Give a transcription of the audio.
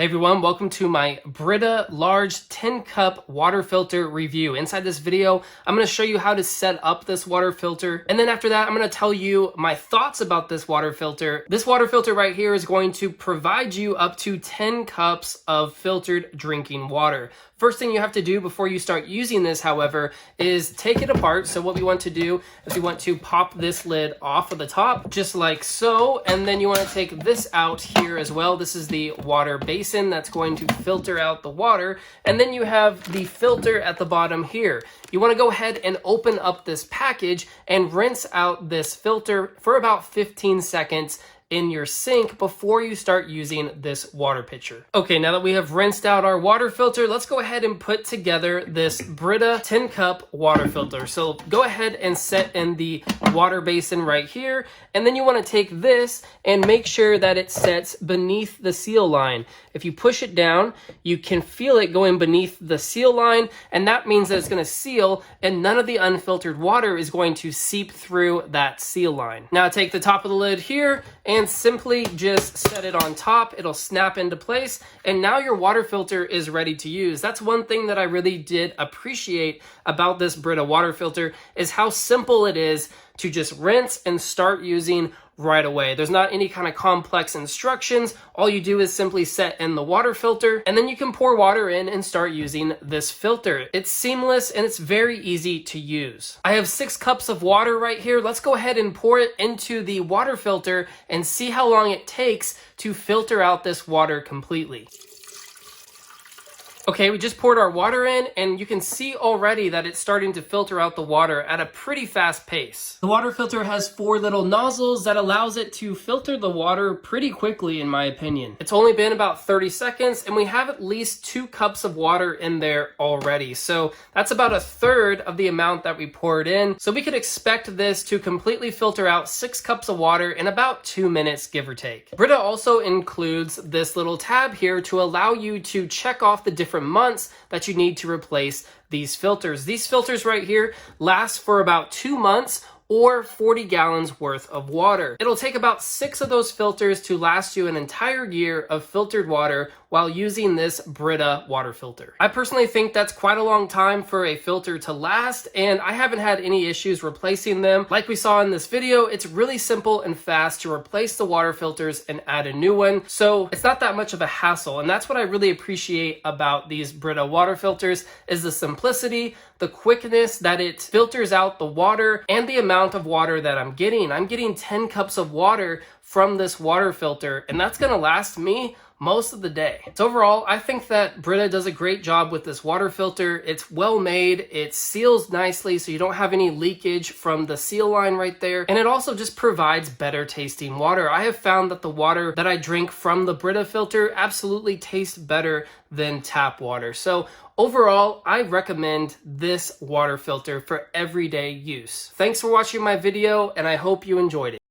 Hey everyone, welcome to my Brita large 10 cup water filter review. Inside this video, I'm going to show you how to set up this water filter. And then after that, I'm going to tell you my thoughts about this water filter. This water filter right here is going to provide you up to 10 cups of filtered drinking water. First thing you have to do before you start using this, however, is take it apart. So what we want to do is we want to pop this lid off of the top, just like so. And then you want to take this out here as well. This is the water basin that's going to filter out the water. And then you have the filter at the bottom here. You want to go ahead and open up this package and rinse out this filter for about 15 seconds in your sink before you start using this water pitcher. Okay, now that we have rinsed out our water filter, let's go ahead and put together this Brita 10 cup water filter. So go ahead and set in the water basin right here. And then you want to take this and make sure that it sets beneath the seal line. If you push it down, you can feel it going beneath the seal line, and that means that it's going to seal and none of the unfiltered water is going to seep through that seal line. Now take the top of the lid here and simply just set it on top. It'll snap into place, and now your water filter is ready to use. That's one thing that I really did appreciate about this Brita water filter, is how simple it is to just rinse and start using right away. There's not any kind of complex instructions. All you do is simply set in the water filter, and then you can pour water in and start using this filter. It's seamless and it's very easy to use. I have 6 cups of water right here. Let's go ahead and pour it into the water filter and see how long it takes to filter out this water completely. Okay, we just poured our water in, and you can see already that it's starting to filter out the water at a pretty fast pace. The water filter has 4 little nozzles that allows it to filter the water pretty quickly, in my opinion. It's only been about 30 seconds, and we have at least 2 cups of water in there already. So that's about a third of the amount that we poured in. So we could expect this to completely filter out 6 cups of water in about 2 minutes, give or take. Brita also includes this little tab here to allow you to check off the different months that you need to replace these filters. These filters right here last for about 2 months or 40 gallons worth of water. It'll take about 6 of those filters to last you an entire year of filtered water while using this Brita water filter. I personally think that's quite a long time for a filter to last, and I haven't had any issues replacing them. Like we saw in this video, it's really simple and fast to replace the water filters and add a new one, so it's not that much of a hassle. And that's what I really appreciate about these Brita water filters, is the simplicity, the quickness that it filters out the water, and the amount of water that I'm getting. I'm getting 10 cups of water from this water filter, and that's gonna last me most of the day. So overall, I think that Brita does a great job with this water filter. It's well made, it seals nicely so you don't have any leakage from the seal line right there, and it also just provides better tasting water. I have found that the water that I drink from the Brita filter absolutely tastes better than tap water. So overall, I recommend this water filter for everyday use. Thanks for watching my video, and I hope you enjoyed it.